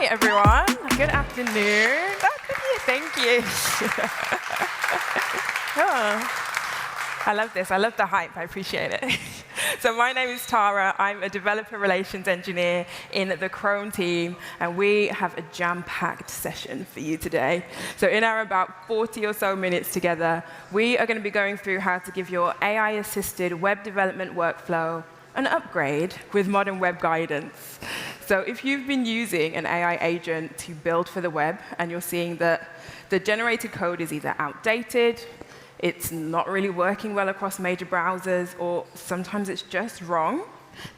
Hi, everyone. Good afternoon. Thank you. Oh, I love this. I love the hype. I appreciate it. So my name is Tara. I'm a developer relations engineer in the Chrome team, and we have a jam-packed session for you today. So in our about 40 or so minutes together, we are going to be going through how to give your AI-assisted web development workflow an upgrade with modern web guidance. So if you've been using an AI agent to build for the web, and you're seeing that the generated code is either outdated, it's not really working well across major browsers, or sometimes it's just wrong,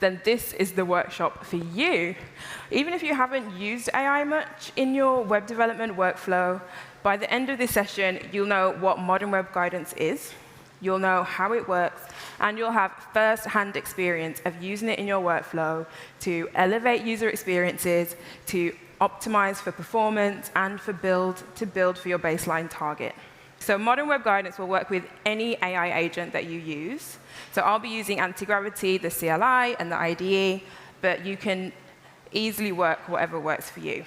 then this is the workshop for you. Even if you haven't used AI much in your web development workflow, by the end of this session, you'll know what modern web guidance is, you'll know how it works, and you'll have first-hand experience of using it in your workflow to elevate user experiences, to optimize for performance, and to build for your baseline target. So modern web guidance will work with any AI agent that you use. So I'll be using anti-gravity, the CLI, and the IDE, but you can easily work whatever works for you.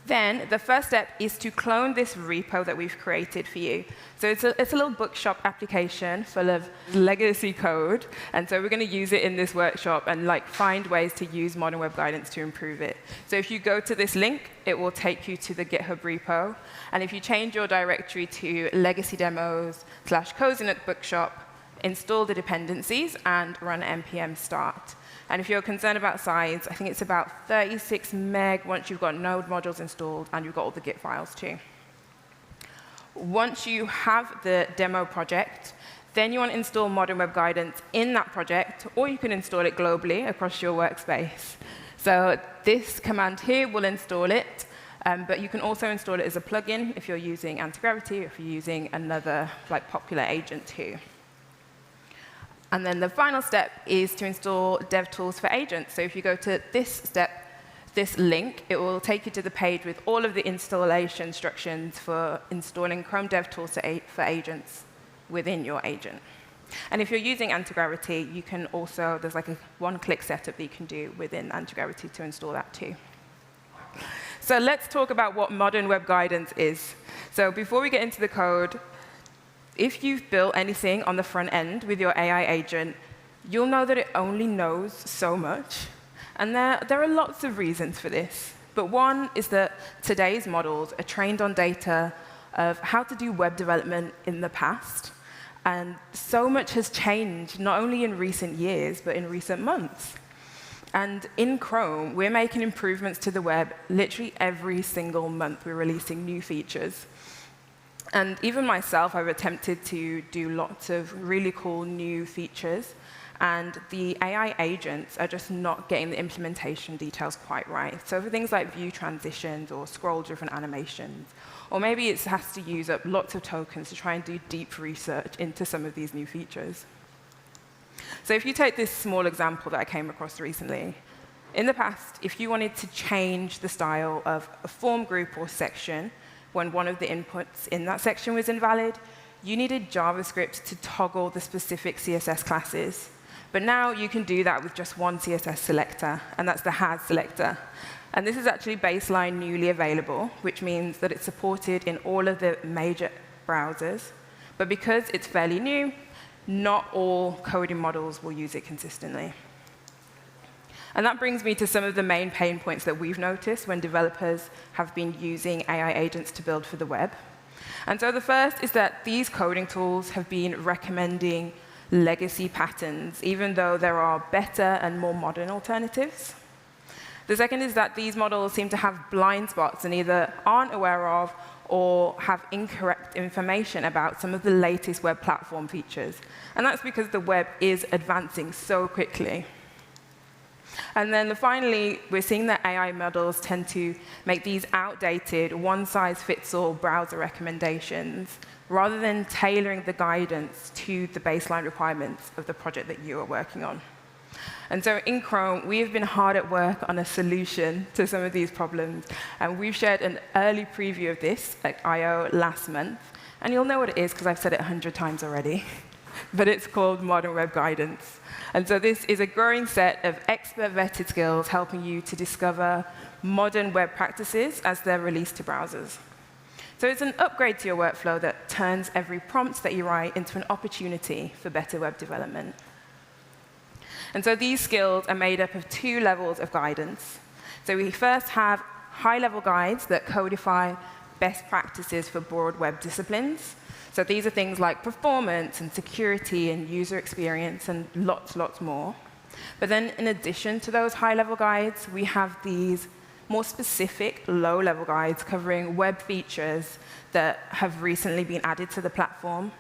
Then the first step is to clone this repo that we've created for you. So it's a little bookshop application full of legacy code, and so we're going to use it in this workshop and find ways to use modern web guidance to improve it. So if you go to this link, it will take you to the GitHub repo, and if you change your directory to legacy demos/cozinut bookshop, install the dependencies and run npm start. And if you're concerned about size, I think it's about 36 meg once you've got Node modules installed and you've got all the Git files too. Once you have the demo project, then you want to install modern web guidance in that project, or you can install it globally across your workspace. So this command here will install it, but you can also install it as a plugin if you're using anti-gravity, or if you're using another popular agent too. And then the final step is to install DevTools for agents. So if you go to this link, it will take you to the page with all of the installation instructions for installing Chrome DevTools for agents within your agent. And if you're using anti-gravity, you can also, there's a one-click setup that you can do within anti-gravity to install that too. So let's talk about what modern web guidance is. So before we get into the code, if you've built anything on the front end with your AI agent, you'll know that it only knows so much. And there are lots of reasons for this. But one is that today's models are trained on data of how to do web development in the past. And so much has changed, not only in recent years, but in recent months. And in Chrome, we're making improvements to the web literally every single month. We're releasing new features. And even myself, I've attempted to do lots of really cool new features, and the AI agents are just not getting the implementation details quite right. So for things like view transitions or scroll-driven animations, or maybe it has to use up lots of tokens to try and do deep research into some of these new features. So if you take this small example that I came across recently, in the past, if you wanted to change the style of a form group or section, when one of the inputs in that section was invalid, you needed JavaScript to toggle the specific CSS classes. But now you can do that with just one CSS selector, and that's the has selector. And this is actually baseline newly available, which means that it's supported in all of the major browsers. But because it's fairly new, not all coding models will use it consistently. And that brings me to some of the main pain points that we've noticed when developers have been using AI agents to build for the web. And so the first is that these coding tools have been recommending legacy patterns, even though there are better and more modern alternatives. The second is that these models seem to have blind spots and either aren't aware of or have incorrect information about some of the latest web platform features. And that's because the web is advancing so quickly. And then finally, we're seeing that AI models tend to make these outdated, one-size-fits-all browser recommendations, rather than tailoring the guidance to the baseline requirements of the project that you are working on. And so in Chrome, we have been hard at work on a solution to some of these problems. And we've shared an early preview of this at I/O last month. And you'll know what it is, because I've said it 100 times already. but it's called Modern Web Guidance. And so this is a growing set of expert-vetted skills helping you to discover modern web practices as they're released to browsers. So it's an upgrade to your workflow that turns every prompt that you write into an opportunity for better web development. And so these skills are made up of 2 levels of guidance. So we first have high-level guides that codify best practices for broad web disciplines. So these are things like performance and security and user experience and lots more. But then in addition to those high-level guides, we have these more specific low-level guides covering web features that have recently been added to the platform.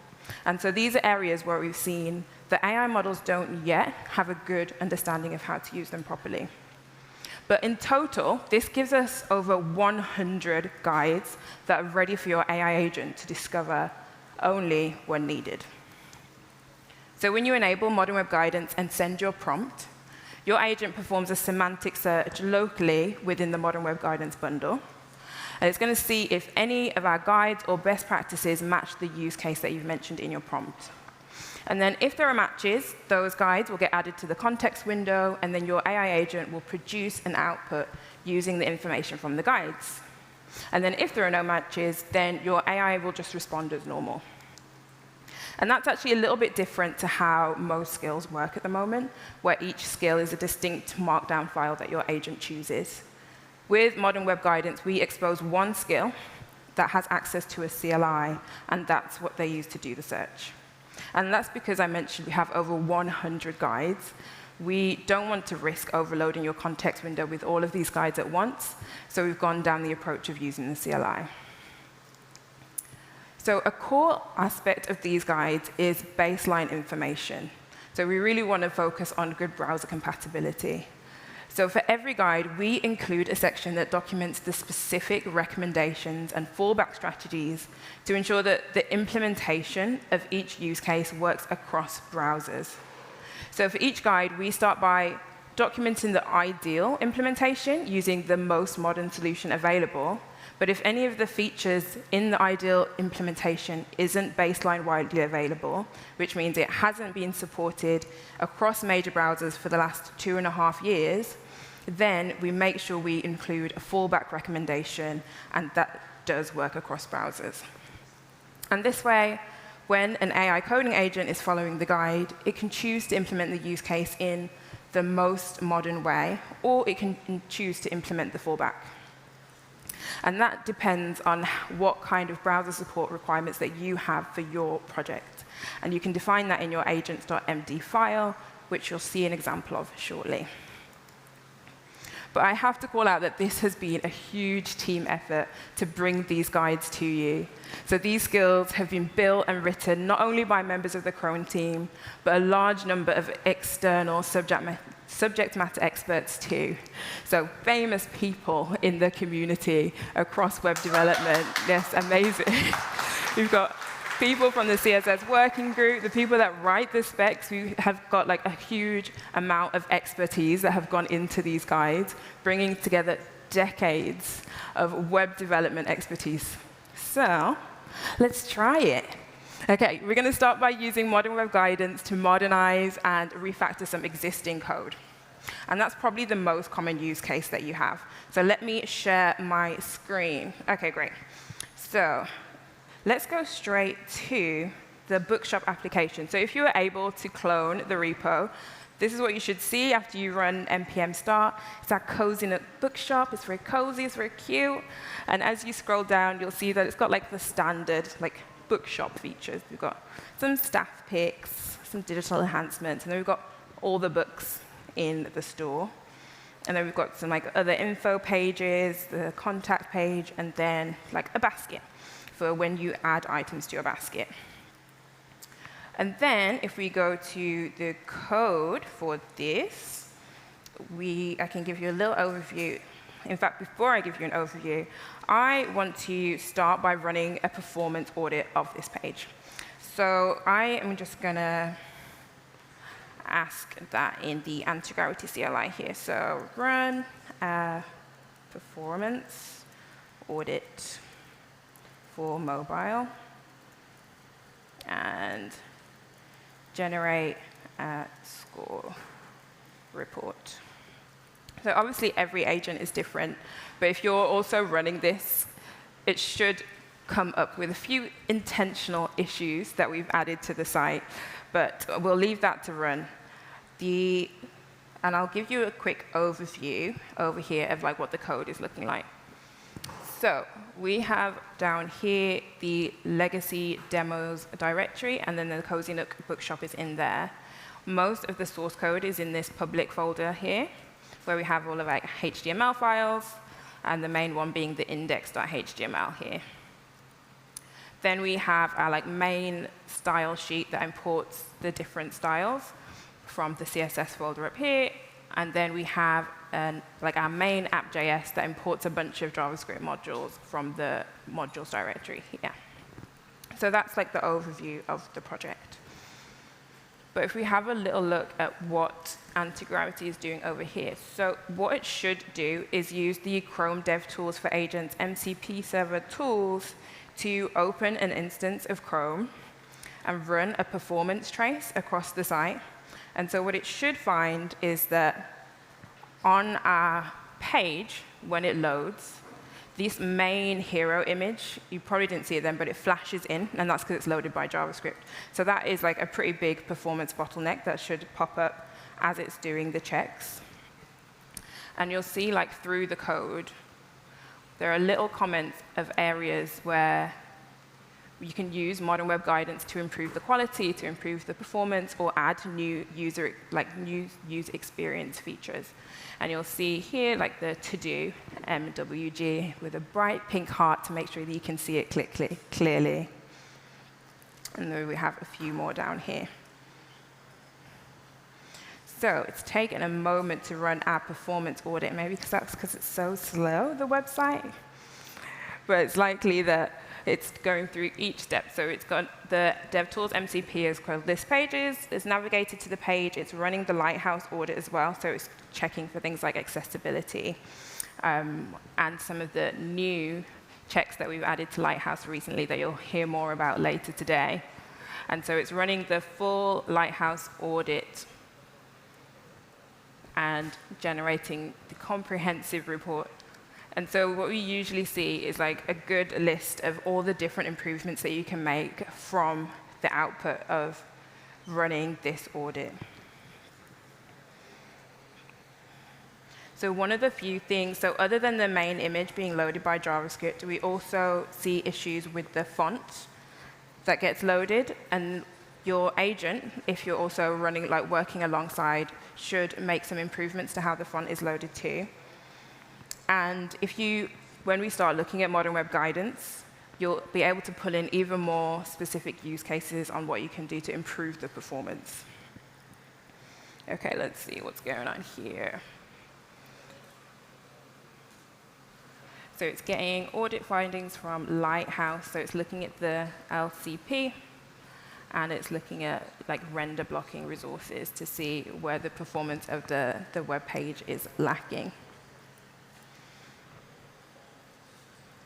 And so these are areas where we've seen that AI models don't yet have a good understanding of how to use them properly. But in total, this gives us over 100 guides that are ready for your AI agent to discover only when needed. So when you enable Modern Web Guidance and send your prompt, your agent performs a semantic search locally within the Modern Web Guidance bundle. And it's going to see if any of our guides or best practices match the use case that you've mentioned in your prompt. And then if there are matches, those guides will get added to the context window, and then your AI agent will produce an output using the information from the guides. And then if there are no matches, then your AI will just respond as normal. And that's actually a little bit different to how most skills work at the moment, where each skill is a distinct markdown file that your agent chooses. With Modern Web Guidance, we expose one skill that has access to a CLI, and that's what they use to do the search. And that's because I mentioned we have over 100 guides. We don't want to risk overloading your context window with all of these guides at once, so we've gone down the approach of using the CLI. So a core aspect of these guides is baseline information. So we really want to focus on good browser compatibility. So for every guide, we include a section that documents the specific recommendations and fallback strategies to ensure that the implementation of each use case works across browsers. So for each guide, we start by documenting the ideal implementation using the most modern solution available. But if any of the features in the ideal implementation isn't baseline widely available, which means it hasn't been supported across major browsers for the last 2.5 years, then we make sure we include a fallback recommendation, and that does work across browsers. And this way, when an AI coding agent is following the guide, it can choose to implement the use case in the most modern way, or it can choose to implement the fallback. And that depends on what kind of browser support requirements that you have for your project. And you can define that in your agents.md file, which you'll see an example of shortly. But I have to call out that this has been a huge team effort to bring these guides to you. So these skills have been built and written not only by members of the Chrome team, but a large number of external subject matter experts too. So famous people in the community across web development. Yes, amazing. We've got people from the CSS working group, the people that write the specs. We have got like a huge amount of expertise that have gone into these guides, bringing together decades of web development expertise. So let's try it. OK, we're going to start by using Modern Web Guidance to modernize and refactor some existing code. And that's probably the most common use case that you have. So let me share my screen. OK, great. So let's go straight to the bookshop application. So if you were able to clone the repo, this is what you should see after you run npm start. It's our cozy bookshop. It's very cozy. It's very cute. And as you scroll down, you'll see that it's got like the standard bookshop features. We've got some staff picks, some digital enhancements, and then we've got all the books in the store. And then we've got some other info pages, the contact page, and then a basket for when you add items to your basket. And then if we go to the code for this, I can give you a little overview. In fact, before I give you an overview, I want to start by running a performance audit of this page. So I am just going to ask that in the anti-gravity CLI here. So run performance audit for mobile. And generate a score report. So obviously, every agent is different. But if you're also running this, it should come up with a few intentional issues that we've added to the site. But we'll leave that to run. And I'll give you a quick overview over here of like what the code is looking like. So we have down here the legacy demos directory, and then the Cozy Nook bookshop is in there. Most of the source code is in this public folder here, where we have all of our HTML files, and the main one being the index.html here. Then we have our like main style sheet that imports the different styles from the CSS folder up here, and then we have like our main app.js that imports a bunch of JavaScript modules from the modules directory here. So that's like the overview of the project. But if we have a little look at what Anti-Gravity is doing over here, so what it should do is use the Chrome DevTools for Agents MCP server tools to open an instance of Chrome and run a performance trace across the site. And so what it should find is that on our page, when it loads, this main hero image, you probably didn't see it then, but it flashes in, and that's because it's loaded by JavaScript. So that is like a pretty big performance bottleneck that should pop up as it's doing the checks. And you'll see like through the code, there are little comments of areas where you can use modern web guidance to improve the quality, to improve the performance, or add new user experience features. And you'll see here like the to-do MWG with a bright pink heart to make sure that you can see it clearly. And then we have a few more down here. So it's taken a moment to run our performance audit, maybe because it's so slow, the website. But it's likely that it's going through each step. So it's got the DevTools MCP is called list pages. It's navigated to the page. It's running the Lighthouse audit as well. So it's checking for things like accessibility and some of the new checks that we've added to Lighthouse recently that you'll hear more about later today. And so it's running the full Lighthouse audit and generating the comprehensive report. And so what we usually see is like a good list of all the different improvements that you can make from the output of running this audit. So one of the few things, so other than the main image being loaded by JavaScript, we also see issues with the font that gets loaded. And your agent, if you're also running, like working alongside, should make some improvements to how the font is loaded too. And when we start looking at modern web guidance, you'll be able to pull in even more specific use cases on what you can do to improve the performance. OK, let's see what's going on here. So it's getting audit findings from Lighthouse. So it's looking at the LCP, and it's looking at like render blocking resources to see where the performance of the web page is lacking.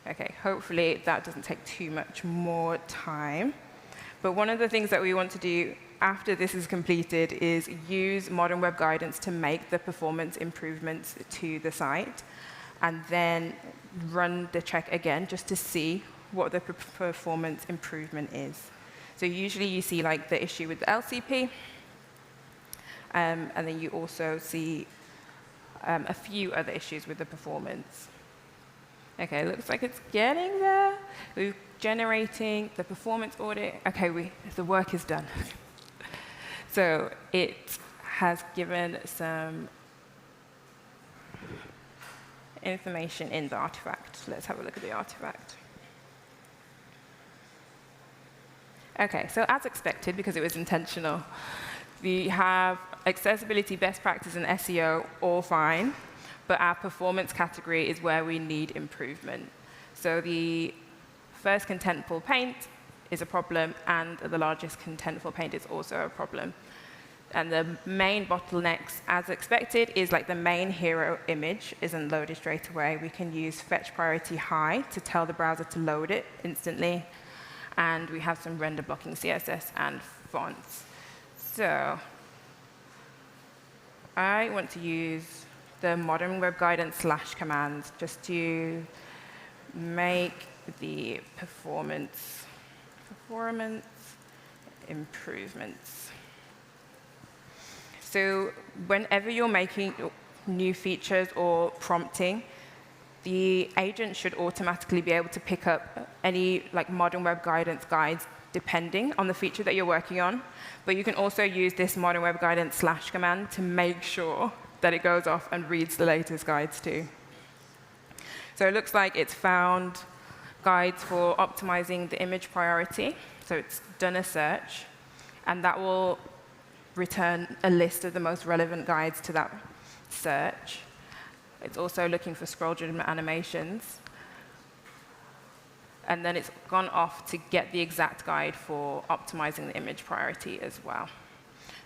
OK, hopefully that doesn't take too much more time. But one of the things that we want to do after this is completed is use modern web guidance to make the performance improvements to the site, and then run the check again just to see what the performance improvement is. So usually you see like the issue with the LCP, and then you also see a few other issues with the performance. OK, looks like it's getting there. We're generating the performance audit. OK, the work is done. So it has given some information in the artifact. Let's have a look at the artifact. OK, so as expected, because it was intentional, we have accessibility, best practice, and SEO all fine. But our performance category is where we need improvement. So the first contentful paint is a problem, and the largest contentful paint is also a problem. And the main bottlenecks, as expected, is like the main hero image isn't loaded straight away. We can use fetch priority high to tell the browser to load it instantly. And we have some render blocking CSS and fonts. So I want to use the modern web guidance / commands just to make the performance improvements. So whenever you're making new features or prompting, the agent should automatically be able to pick up any modern web guidance guides depending on the feature that you're working on. But you can also use this modern web guidance / command to make sure that it goes off and reads the latest guides too. So it looks like it's found guides for optimizing the image priority. So it's done a search, and that will return a list of the most relevant guides to that search. It's also looking for scroll-driven animations. And then it's gone off to get the exact guide for optimizing the image priority as well.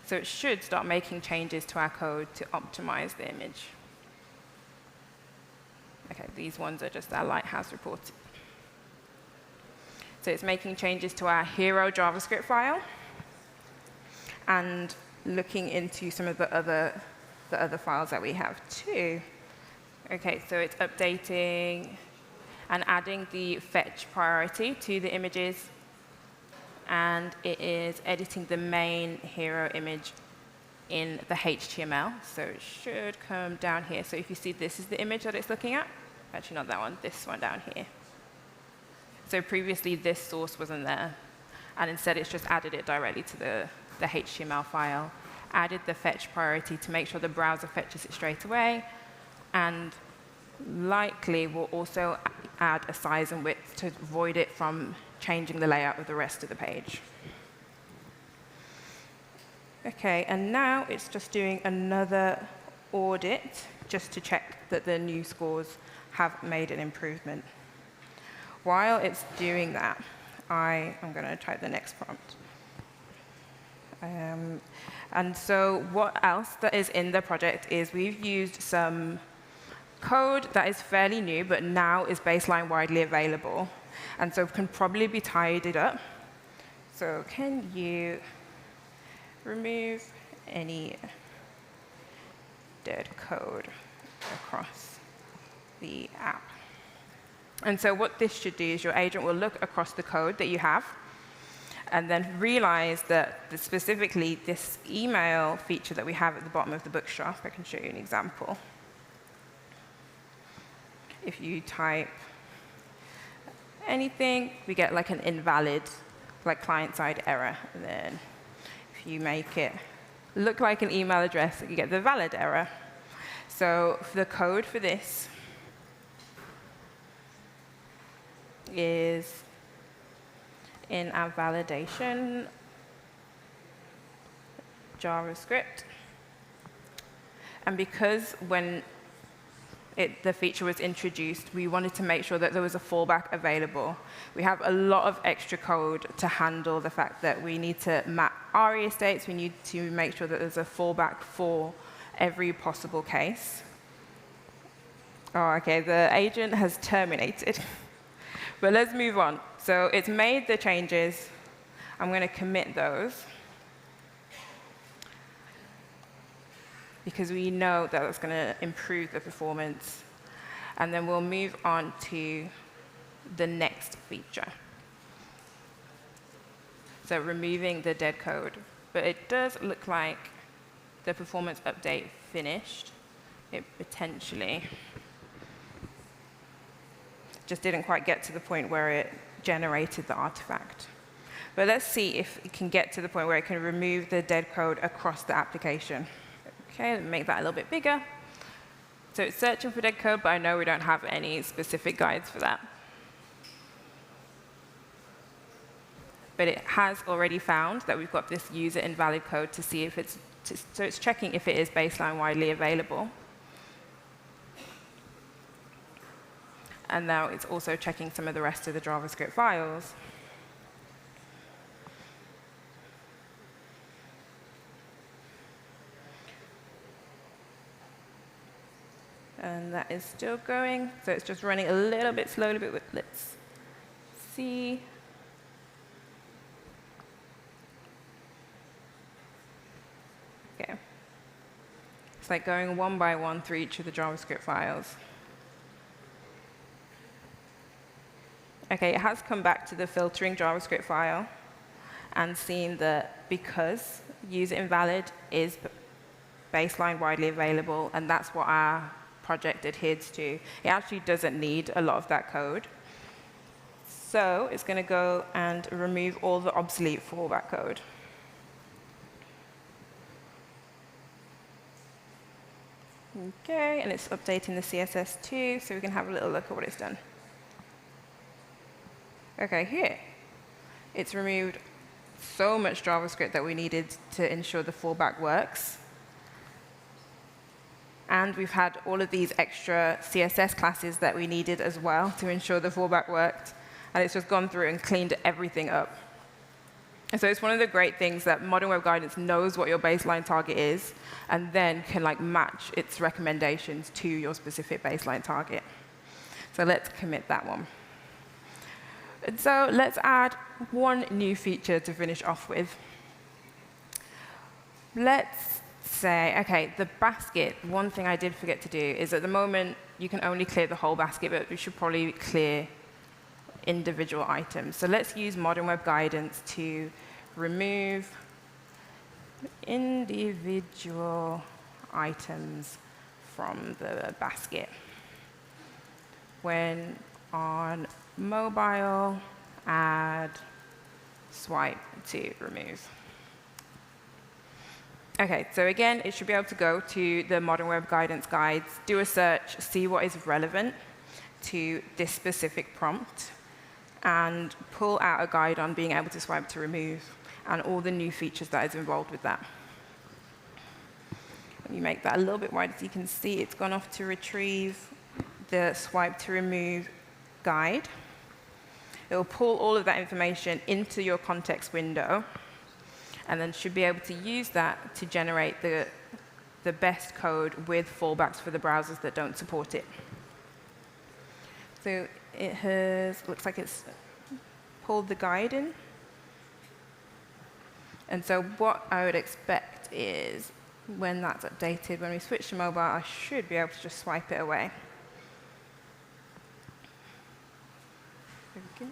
So it should start making changes to our code to optimize the image. OK, these ones are just our Lighthouse reports. So it's making changes to our hero JavaScript file and looking into some of the other files that we have too. OK, so it's updating and adding the fetch priority to the images. And it is editing the main hero image in the HTML. So it should come down here. So if you see, this is the image that it's looking at. Actually, not that one. This one down here. So previously, this source wasn't there. And instead, it's just added it directly to the HTML file, added the fetch priority to make sure the browser fetches it straight away, and likely will also add a size and width to avoid it from changing the layout of the rest of the page. OK, and now it's just doing another audit just to check that the new scores have made an improvement. While it's doing that, I am going to type the next prompt. And so what else that is in the project is we've used some code that is fairly new, but now is baseline widely available, and so can probably be tidied up. So can you remove any dead code across the app? And so what this should do is your agent will look across the code that you have and then realize that specifically this email feature that we have at the bottom of the bookshop, I can show you an example. If you type anything, we get an invalid client-side error. And then if you make it look like an email address, you get the valid error. So the code for this is in our validation JavaScript. And because when the feature was introduced, we wanted to make sure that there was a fallback available. We have a lot of extra code to handle the fact that we need to map ARIA states. We need to make sure that there's a fallback for every possible case. Oh, OK, the agent has terminated. But let's move on. So it's made the changes. I'm going to commit those, because we know that it's going to improve the performance. And then we'll move on to the next feature. So removing the dead code. But it does look like the performance update finished. It potentially just didn't quite get to the point where it generated the artifact. But let's see if it can get to the point where it can remove the dead code across the application. OK, let me make that a little bit bigger. So it's searching for dead code, but I know we don't have any specific guides for that. But it has already found that we've got this user invalid code to see if it's, so it's checking if it is baseline widely available. And now it's also checking some of the rest of the JavaScript files. And that is still going. So it's just running a little bit slowly, but let's see. It's like going one by one through each of the JavaScript files. OK, it has come back to the filtering JavaScript file and seen that because user invalid is baseline widely available, and that's what our project adheres to, it actually doesn't need a lot of that code. So it's going to go and remove all the obsolete fallback code. OK, and it's updating the CSS too, so we can have a little look at what it's done. OK, here. It's removed so much JavaScript that we needed to ensure the fallback works. And we've had all of these extra CSS classes that we needed as well to ensure the fallback worked. And it's just gone through and cleaned everything up. And so it's one of the great things that Modern Web Guidance knows what your baseline target is, and then can match its recommendations to your specific baseline target. So let's commit that one. And so let's add one new feature to finish off with. Let's say, OK, the basket, one thing I did forget to do is at the moment, you can only clear the whole basket, but we should probably clear individual items. So let's use Modern Web Guidance to remove individual items from the basket. When on mobile, add swipe to remove. OK, so again, it should be able to go to the Modern Web Guidance guides, do a search, see what is relevant to this specific prompt, and pull out a guide on being able to swipe to remove and all the new features that is involved with that. When you make that a little bit wider, so you can see it's gone off to retrieve the swipe to remove guide. It will pull all of that information into your context window, and then should be able to use that to generate the best code with fallbacks for the browsers that don't support it. So it looks like it's pulled the guide in. And so what I would expect is when that's updated, when we switch to mobile, I should be able to just swipe it away. Okay.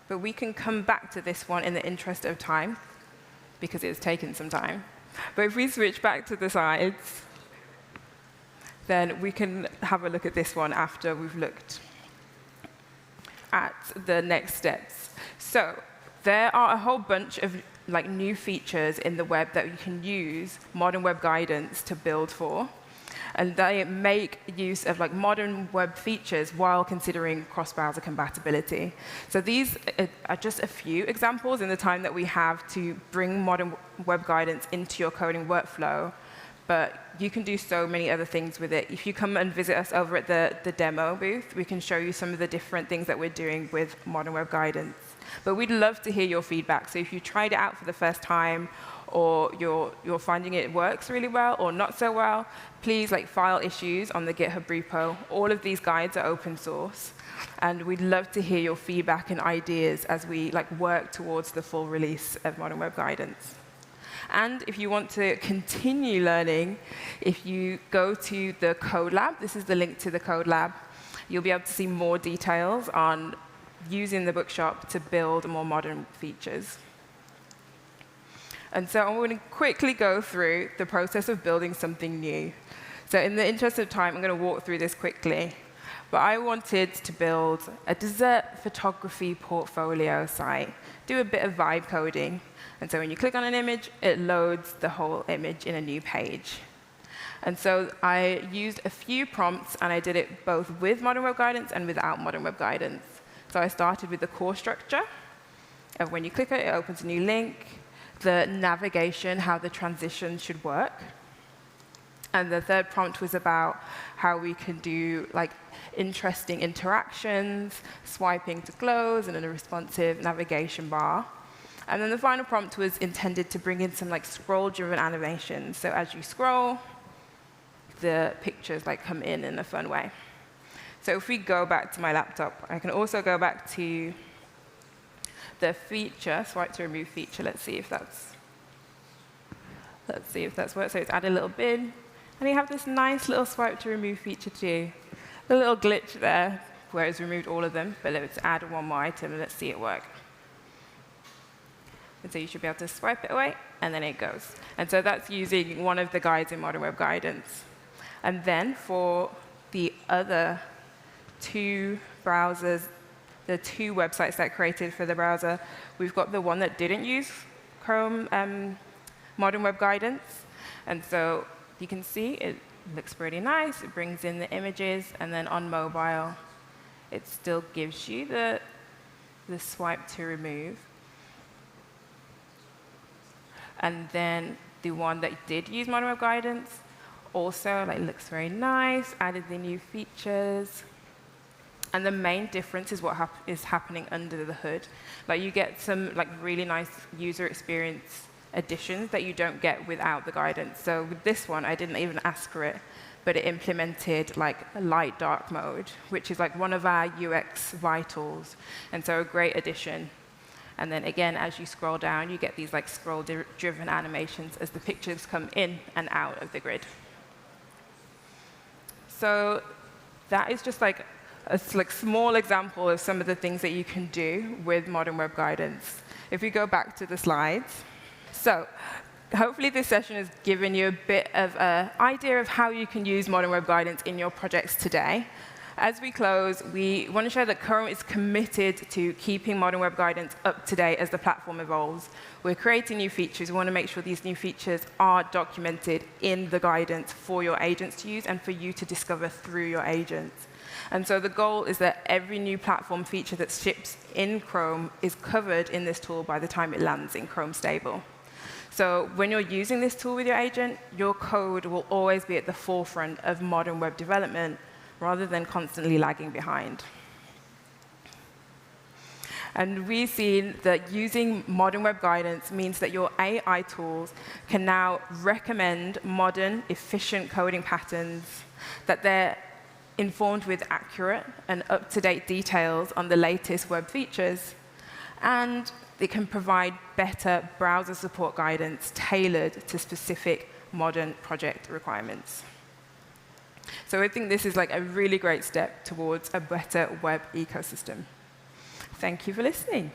But we can come back to this one in the interest of time, because it's taken some time. But if we switch back to the sides, then we can have a look at this one after we've looked at the next steps. So there are a whole bunch of new features in the web that you can use Modern Web Guidance to build for. And they make use of modern web features while considering cross-browser compatibility. So these are just a few examples in the time that we have to bring Modern Web Guidance into your coding workflow. But you can do so many other things with it. If you come and visit us over at the demo booth, we can show you some of the different things that we're doing with Modern Web Guidance. But we'd love to hear your feedback. So if you tried it out for the first time, or you're finding it works really well or not so well, please file issues on the GitHub repo. All of these guides are open source. And we'd love to hear your feedback and ideas as we work towards the full release of Modern Web Guidance. And if you want to continue learning, if you go to the Code Lab, this is the link to the Code Lab, you'll be able to see more details on using the bookshop to build more modern features. And so I'm going to quickly go through the process of building something new. So in the interest of time, I'm going to walk through this quickly. But I wanted to build a dessert photography portfolio site, do a bit of vibe coding. And so when you click on an image, it loads the whole image in a new page. And so I used a few prompts, and I did it both with Modern Web Guidance and without Modern Web Guidance. So I started with the core structure of when you click it, it opens a new link, the navigation, how the transition should work. And the third prompt was about how we can do interesting interactions, swiping to close, and then a responsive navigation bar. And then the final prompt was intended to bring in some scroll-driven animations. So as you scroll, the pictures come in a fun way. So if we go back to my laptop, I can also go back to the feature, swipe to remove feature. Let's see if that's worked. So it's add a little bin. And you have this nice little swipe to remove feature too. A little glitch there where it's removed all of them, but let's add one more item and let's see it work. And so you should be able to swipe it away, and then it goes. And so that's using one of the guides in Modern Web Guidance. And then for the other two browsers, the two websites that I created for the browser, we've got the one that didn't use Chrome Modern Web Guidance. And so you can see it looks pretty nice. It brings in the images, and then on mobile, it still gives you the swipe to remove. And then the one that did use Modern Web Guidance also looks very nice, added the new features. And the main difference is what is happening under the hood. You get some really nice user experience additions that you don't get without the guidance. So with this one, I didn't even ask for it, but it implemented a light dark mode, which is one of our UX vitals, and so a great addition. And then again, as you scroll down, you get these scroll-driven animations as the pictures come in and out of the grid. So that is just a small example of some of the things that you can do with Modern Web Guidance. If we go back to the slides. So hopefully this session has given you a bit of an idea of how you can use Modern Web Guidance in your projects today. As we close, we want to share that Chrome is committed to keeping Modern Web Guidance up to date as the platform evolves. We're creating new features. We want to make sure these new features are documented in the guidance for your agents to use and for you to discover through your agents. And so the goal is that every new platform feature that ships in Chrome is covered in this tool by the time it lands in Chrome Stable. So when you're using this tool with your agent, your code will always be at the forefront of modern web development, rather than constantly lagging behind. And we've seen that using Modern Web Guidance means that your AI tools can now recommend modern, efficient coding patterns, that they're informed with accurate and up-to-date details on the latest web features, and it can provide better browser support guidance tailored to specific modern project requirements. So I think this is a really great step towards a better web ecosystem. Thank you for listening.